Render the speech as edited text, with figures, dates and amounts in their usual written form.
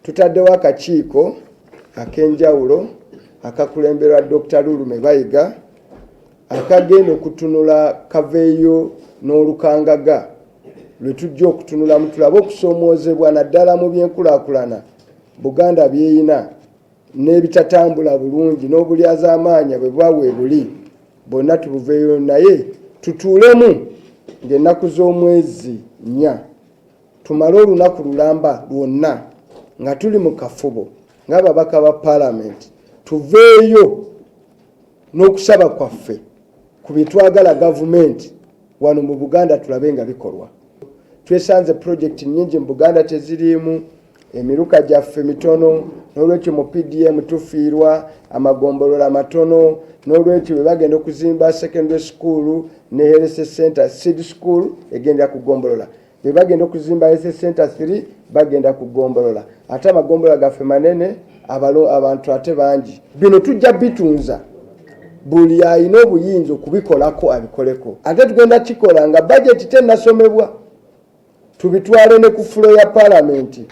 tutaddewo akakiiko ak'enjawulo akakulemberwa Dr. Lulume Bayiga akagenda okutunula kaveeyo n'olukangaga lwe tujja okutunulamu tulabe okusoomoozebwa naddala mu byenkulaakulana Buganda byeyina n'ebitatambula bulungi n'obulyazaamaanya bwe buba weebuli bonna tubuveeyo naye tutuulemu ng'ennaku z'omwezi 4 tumale olunaku lulamba lwonna nga tuli mu kafubo ng'ababaka ba paalamenti tuveeyo n'okusaba kwaffe ku bitwagala gavumenti wano mu Buganda tulabe nga bikolwa. Twesanze projekiti nnyingi mu Buganda teziriimu, emiruka gyaffe mitono, n'olwekyo mu PDM tufiirwa amagombolola matono, n'olwekyo bwe bagenda okuzimba secondary school ne health center seed school egenda kugombolola, bwe bagenda okuzimba health center 3 bagenda kugombolola, ate amagombolola gaffe manene abantu ate bangi. Bino tujja bitunza buli alina obuyinza okubikolako abikoleko, ate tugenda kikola nga budget tennasomebwa tubitwale ne ku fulo ya paalamenti.